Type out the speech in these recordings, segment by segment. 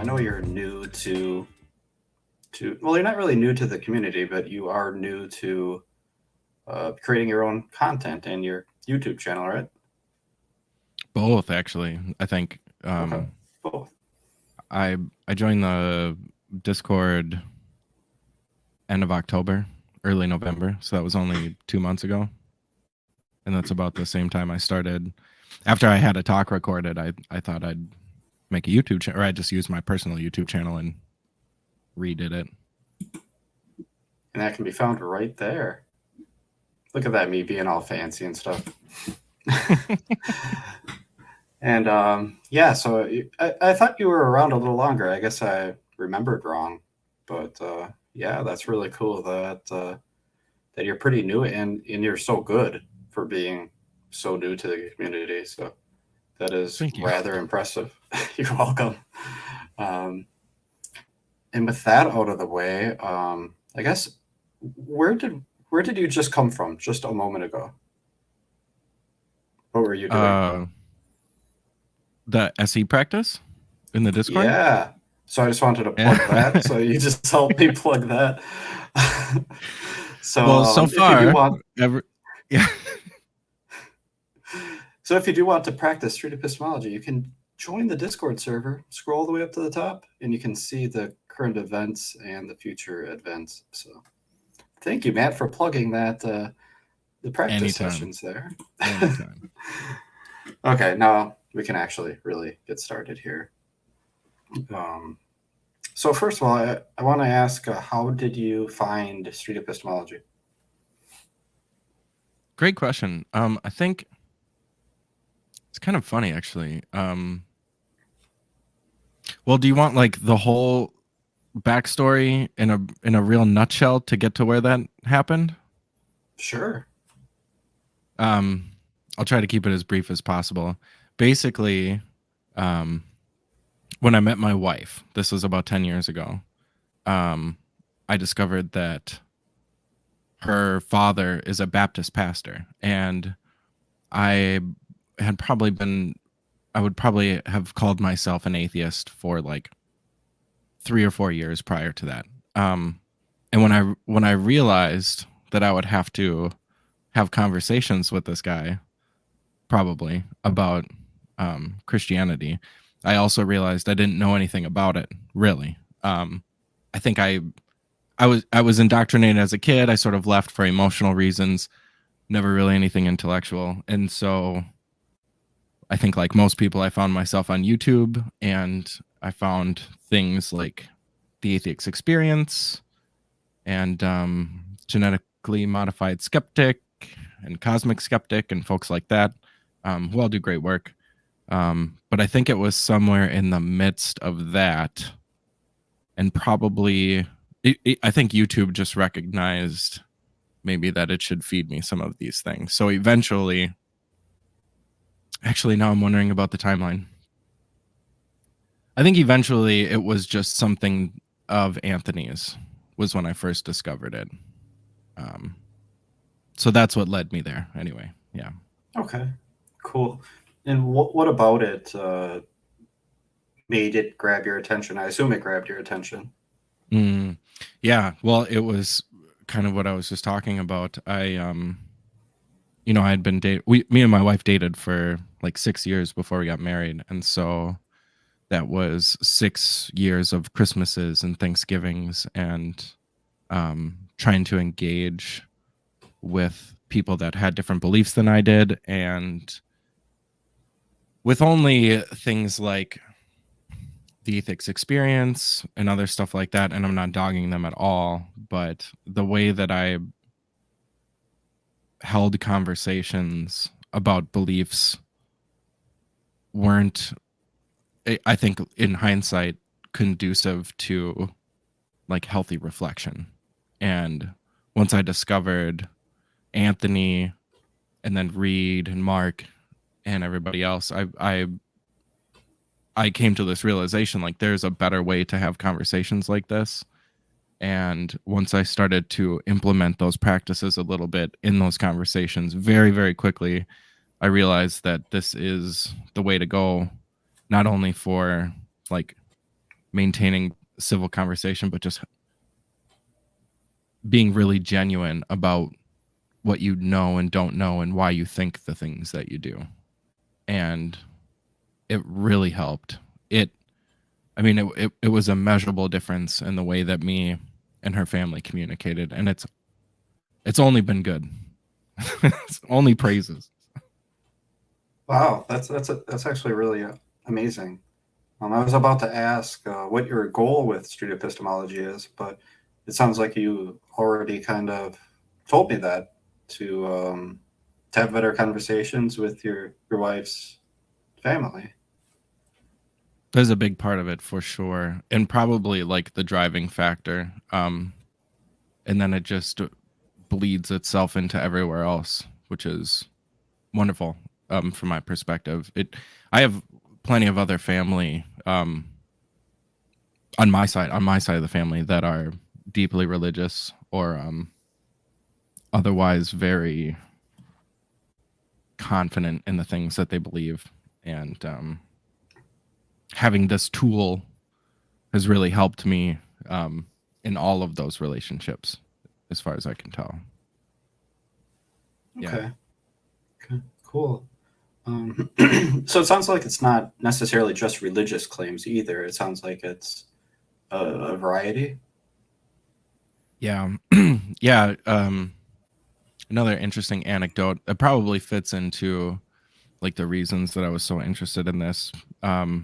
know you're new well, you're not really new to the community, but you are new to creating your own content and your YouTube channel, right? Both, actually. I think Okay, both. I joined the Discord end of October, early November, so that was only 2 months ago, and that's about the same time I started. After I had a talk recorded, I thought I'd make a YouTube channel, or I just used my personal YouTube channel and redid it. And that can be found right there. Look at that, me being all fancy and stuff. And yeah, so I thought you were around a little longer. I guess I remembered wrong, but yeah, that's really cool that you're pretty new and you're so good for being so new to the community. So that is Thank you. rather impressive. You're welcome. Um, and with that out of the way, I guess where did you just come from just a moment ago? What were you doing? The SE practice in the Discord? Yeah. So I just wanted to plug that. So you just helped me plug that. So well, so far, if you do want, yeah. so if you do want to practice street epistemology, you can join the Discord server. Scroll all the way up to the top, and you can see the current events and the future events. So thank you, Matt, for plugging that. The practice Anytime. sessions there. Anytime. Okay, now we can actually really get started here. So first of all, I want to ask, how did you find street epistemology? Great question. I think it's kind of funny, actually. Well, do you want like the whole backstory in a real nutshell to get to where that happened? Sure. I'll try to keep it as brief as possible. Basically, when I met my wife, this was about 10 years ago, I discovered that her father is a Baptist pastor, and I would probably have called myself an atheist for like 3 or 4 years prior to that. And when I realized that I would have to have conversations with this guy, probably about Christianity, I also realized I didn't know anything about it, really. I think I was indoctrinated as a kid. I sort of left for emotional reasons, never really anything intellectual. And so I think, like most people, I found myself on YouTube, and I found things like the Atheist Experience and Genetically Modified Skeptic and Cosmic Skeptic and folks like that, who all do great work. But I think it was somewhere in the midst of that, and probably I think YouTube just recognized maybe that it should feed me some of these things. So eventually, actually, now I'm wondering about the timeline. I think eventually it was just something of Anthony's was when I first discovered it. So that's what led me there anyway. Yeah. Okay, cool. And what about it made it grab your attention? I assume it grabbed your attention. Yeah, well, it was kind of what I was just talking about. I had been me and my wife dated for like 6 years before we got married, and so that was 6 years of Christmases and Thanksgivings and trying to engage with people that had different beliefs than I did, and with only things like the Atheist Experience and other stuff like that, and I'm not dogging them at all, but the way that I held conversations about beliefs weren't, I think in hindsight, conducive to like healthy reflection. And once I discovered Anthony and then Reed and Mark and everybody else, I came to this realization, like there's a better way to have conversations like this. And once I started to implement those practices a little bit in those conversations, very, very quickly, I realized that this is the way to go, not only for like maintaining civil conversation, but just being really genuine about what you know and don't know and why you think the things that you do. And it really helped. It was a measurable difference in the way that me and her family communicated, and it's only been good. It's only praises. Wow, that's actually really amazing. I was about to ask what your goal with street epistemology is, but it sounds like you already kind of told me that to have better conversations with your wife's family. There's a big part of it for sure, and probably like the driving factor. And then it just bleeds itself into everywhere else, which is wonderful from my perspective. I have plenty of other family on my side of the family that are deeply religious or otherwise very confident in the things that they believe, and having this tool has really helped me in all of those relationships, as far as I can tell. Okay. Yeah. Okay. Cool. So it sounds like it's not necessarily just religious claims either. It sounds like it's a variety. Yeah. Yeah. Another interesting anecdote that probably fits into like the reasons that I was so interested in this. I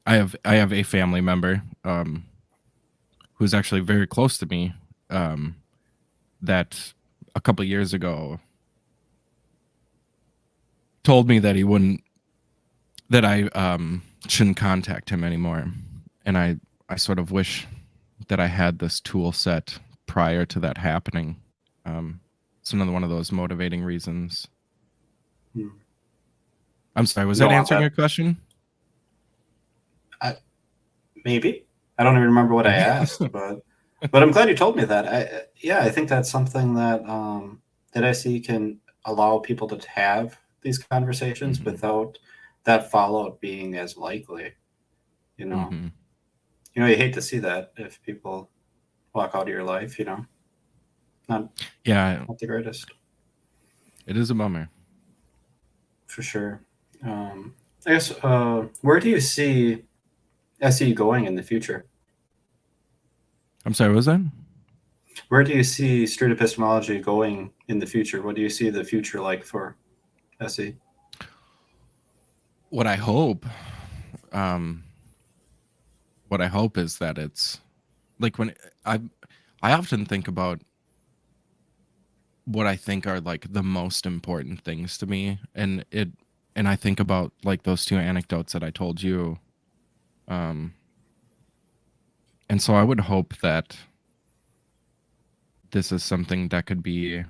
have a family member who's actually very close to me that a couple years ago told me that I shouldn't contact him anymore, and I sort of wish that I had this tool set prior to that happening. It's another one of those motivating reasons. Hmm. I'm sorry, was You that don't want answering that. your question? Maybe. I don't even remember what I asked, but I'm glad you told me that. I think that's something that I see can allow people to have these conversations Mm-hmm. without that fallout being as likely. You know, Mm-hmm. you hate to see that if people walk out of your life. Not Yeah, not the greatest it is a bummer. for sure. I guess where do you see SE going in the future? I'm sorry, what was that? Where do you see street epistemology going in the future? What do you see the future like for SE? What I hope, um, what I hope is that it's like when I often think about what I think are like the most important things to me, and I think about like those two anecdotes that I told you, um, and so I would hope that this is something that could be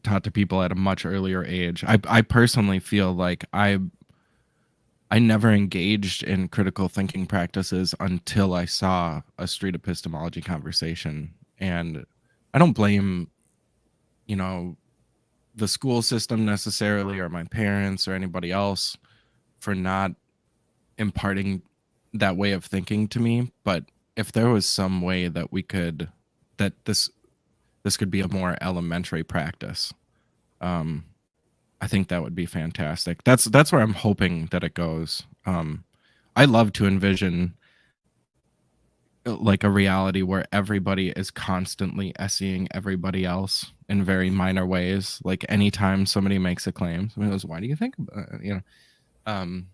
taught to people at a much earlier age. I personally feel like I never engaged in critical thinking practices until I saw a street epistemology conversation. And I don't blame, you know, the school system necessarily or my parents or anybody else for not imparting that way of thinking to me. But if there was some way that that this could be a more elementary practice, um, I think that would be fantastic. That's where I'm hoping that it goes. I love to envision like a reality where everybody is constantly SEing everybody else in very minor ways. Like anytime somebody makes a claim, somebody goes, "Why do you think about it?" Um,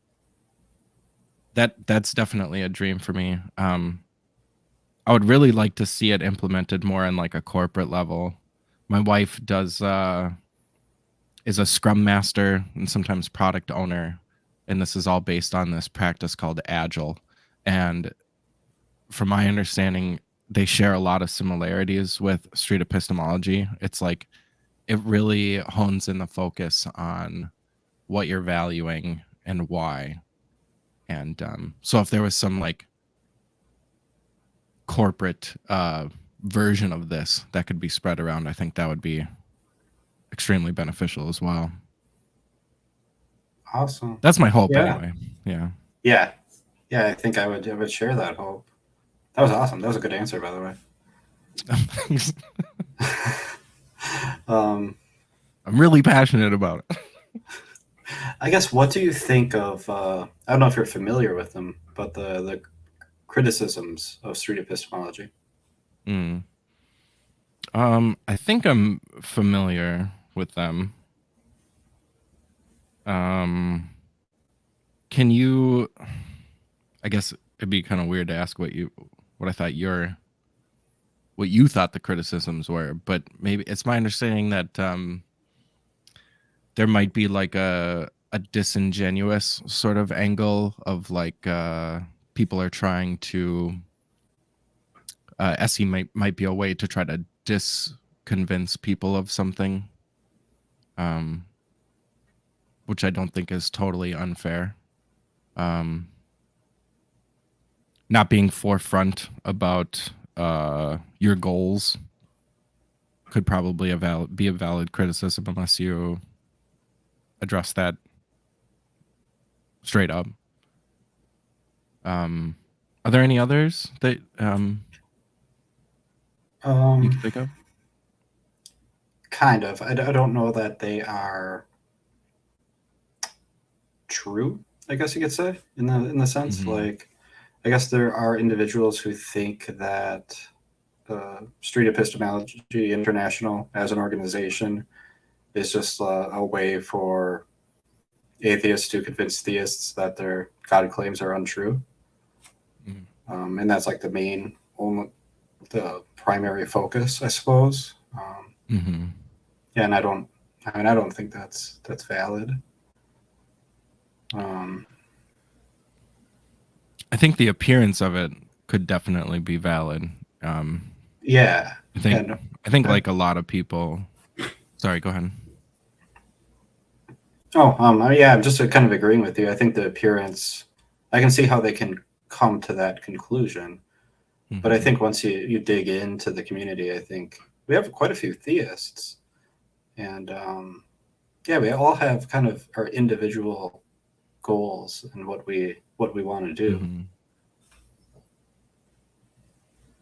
that's definitely a dream for me. I would really like to see it implemented more on like a corporate level. My wife is a scrum master and sometimes product owner, and this is all based on this practice called agile. And from my understanding, they share a lot of similarities with street epistemology. It's like it really hones in the focus on what you're valuing and why. And so if there was some like corporate version of this that could be spread around, I think that would be extremely beneficial as well. Awesome. That's my hope Yeah. anyway. Yeah. Yeah. yeah, I think I would share that hope. That was awesome. That was a good answer, by the way. um, I'm really passionate about it. I guess what do you think of? I don't know if you're familiar with them, but the criticisms of street epistemology. Mm. I think I'm familiar with them. Can you? I guess it'd be kind of weird to ask what you thought the criticisms were, but maybe it's my understanding that there might be like a disingenuous sort of angle of like people are trying to SE might be a way to try to disconvince people of something, um, which I don't think is totally unfair. Not being forefront about your goals could probably be a valid criticism unless you address that straight up. Are there any others that you can think of? Kind of. I don't know that they are true. I guess you could say in the sense Mm-hmm. like I guess there are individuals who think that Street Epistemology International as an organization is just a way for atheists to convince theists that their God claims are untrue, and that's like the primary focus, I suppose. Mm-hmm. Yeah, and I don't think that's valid. Um, I think the appearance of it could definitely be valid. yeah, I yeah, think no, I think okay. like a lot of people. Sorry, go ahead. Yeah, I'm just kind of agreeing with you. I think the appearance, I can see how they can come to that conclusion, but I Mm-hmm. think once you dig into the community, I think we have quite a few theists, and yeah, we all have kind of our individual goals and what we want to do. Mm-hmm.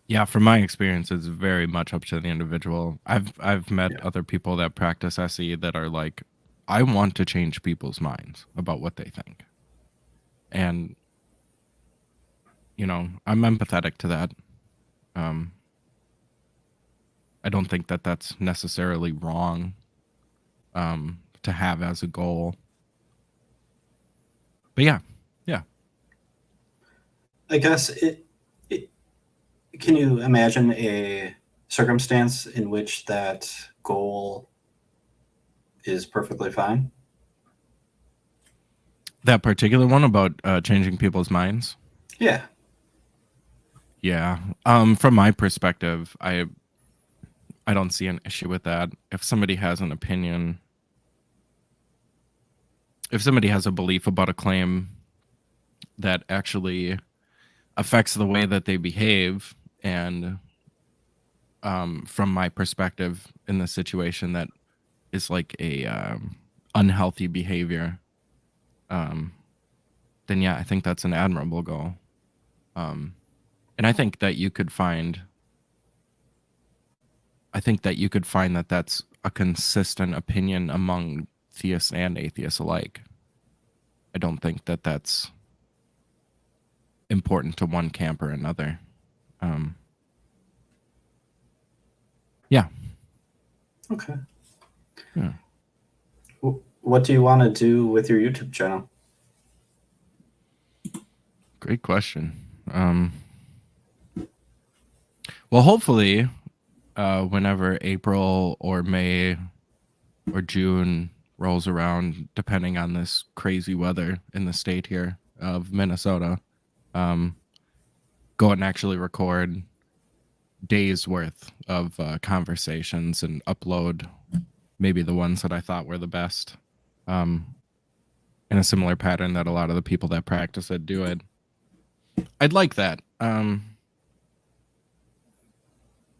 Yeah, from my experience, it's very much up to the individual. I've met Yeah, other people that practice SE that are like, I want to change people's minds about what they think, and I'm empathetic to that. Um, I don't think that that's necessarily wrong to have as a goal. But yeah, yeah. I guess it. Can you imagine a circumstance in which that goal is perfectly fine? That particular one about changing people's minds. Yeah, Yeah. From my perspective, I don't see an issue with that. If somebody has an opinion, if somebody has a belief about a claim that actually affects the way that they behave, and from my perspective in this situation, that is like a unhealthy behavior, then yeah, I think that's an admirable goal. And I think that you could find that that's a consistent opinion among theists and atheists alike. I don't think that that's important to one camp or another. Um, yeah. okay. Yeah. What do you want to do with your YouTube channel? Great question. Well, hopefully, whenever April or May or June rolls around, depending on this crazy weather in the state here of Minnesota, go and actually record days worth of conversations and upload maybe the ones that I thought were the best, in a similar pattern that a lot of the people that practice it do it. I'd like that.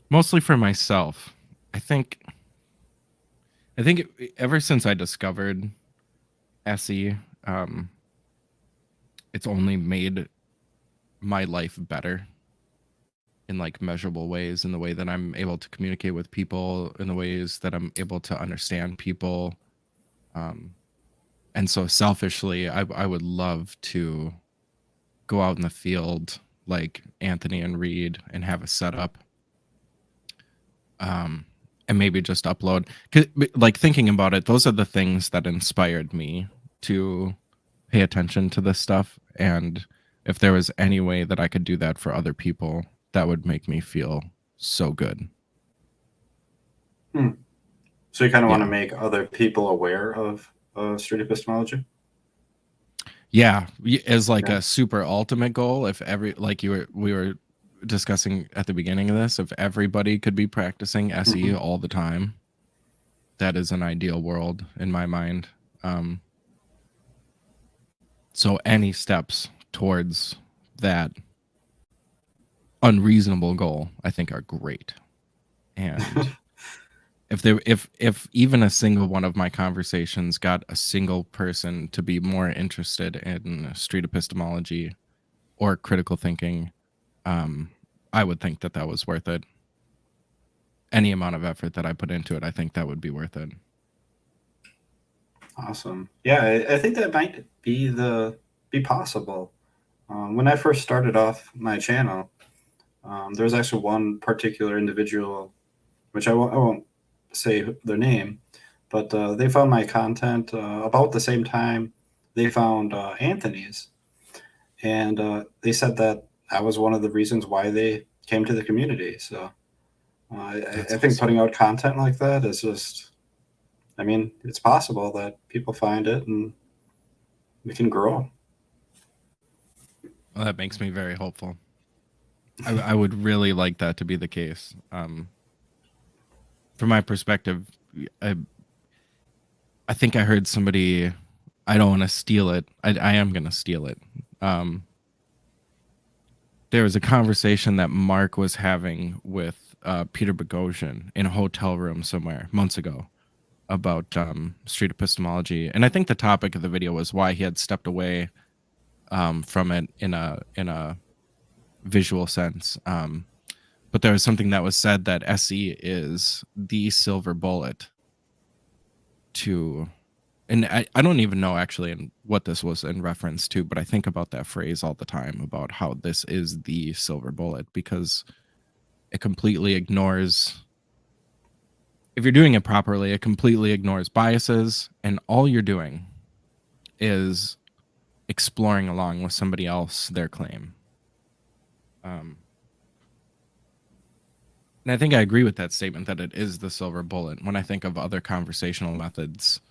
Mostly for myself. I think ever since I discovered SE, it's only made my life better in like measurable ways, in the way that I'm able to communicate with people, in the ways that I'm able to understand people. And so selfishly, I would love to go out in the field like Anthony and Reed and have a setup. And maybe just upload. Like thinking about it, those are the things that inspired me to pay attention to this stuff. And if there was any way that I could do that for other people, that would make me feel so good. So you kind of want to Yeah. make other people aware of street epistemology? Yeah, as like Yeah. a super ultimate goal, if we were discussing at the beginning of this, if everybody could be practicing SE Mhm. all the time, that is an ideal world in my mind. So any steps towards that unreasonable goal, I think, are great. And if even a single one of my conversations got a single person to be more interested in street epistemology or critical thinking, I would think that was worth it. Any amount of effort that I put into it, I think that would be worth it. Awesome. Yeah, I think that might be possible. When I first started off my channel, there was actually one particular individual, which I won't say their name, but they found my content about the same time they found Anthony's, and they said that I was one of the reasons why they came to the community. So That's I think awesome. putting out content like that is just, I mean, it's possible that people find it and we can grow. Well, that makes me very hopeful. I would really like that to be the case. From my perspective, I think I heard somebody. I don't want to steal it. I am going to steal it. There was a conversation that Mark was having with Peter Boghossian in a hotel room somewhere months ago about street epistemology, and I think the topic of the video was why he had stepped away from it in a visual sense. But there was something that was said that SE is the silver bullet to, and I don't even know actually what this was in reference to, but I think about that phrase all the time about how this is the silver bullet, because it completely ignores, if you're doing it properly, it completely ignores biases, and all you're doing is exploring along with somebody else their claim. And I think I agree with that statement that it is the silver bullet. When I think of other conversational methods,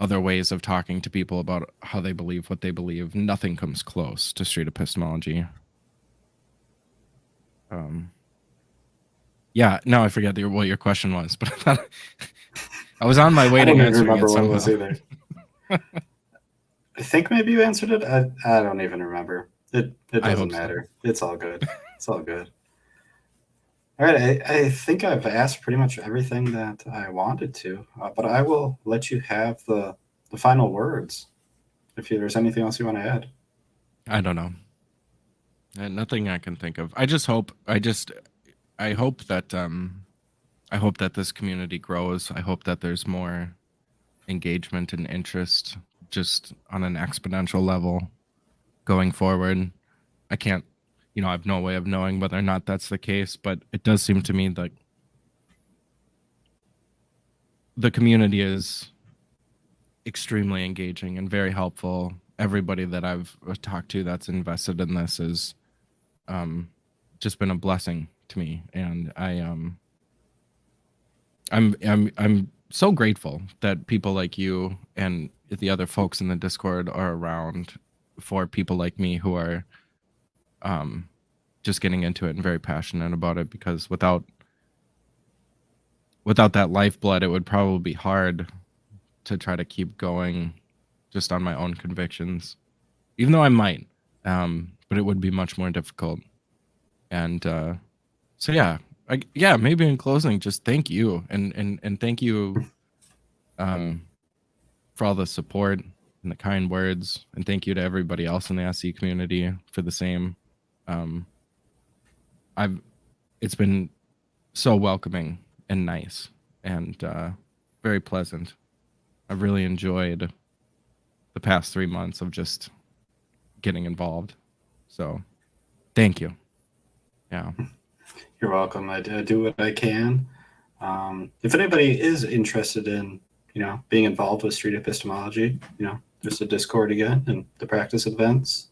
other ways of talking to people about how they believe what they believe, nothing comes close to street epistemology. Yeah, now I forget what your question was, but I thought I was on my way I to don't even answering it remember what it was somehow. either. I think maybe you answered it. I don't even remember. It I doesn't hope so. matter. It's all good. It's all good. All right, I think I've asked pretty much everything that I wanted to, but I will let you have the final words if there's anything else you want to add. I don't know. Nothing I can think of. I hope that I hope that this community grows. I hope that there's more engagement and interest just on an exponential level going forward. I can't, I have no way of knowing whether or not that's the case, but it does seem to me that the community is extremely engaging and very helpful. Everybody that I've talked to that's invested in this is just been a blessing to me, and I'm so grateful that people like you and the other folks in the Discord are around for people like me who are just getting into it and very passionate about it, because without that lifeblood, it would probably be hard to try to keep going just on my own convictions, even though I might, but it would be much more difficult. And so yeah, maybe in closing, just thank you and thank you for all the support and the kind words, and thank you to everybody else in the SE community for the same. I've it's been so welcoming and nice and very pleasant. I've really enjoyed the past 3 months of just getting involved. So thank you. Yeah. You're welcome. I do what I can. If anybody is interested in, being involved with street epistemology, there's a Discord again and the practice events.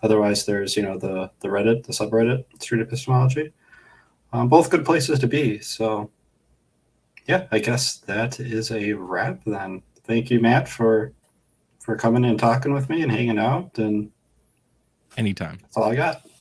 Otherwise, there's, the Reddit, the subreddit, street epistemology. Both good places to be. So, yeah, I guess that is a wrap then. Thank you, Matt, for coming and talking with me and hanging out. And Anytime. that's all I got.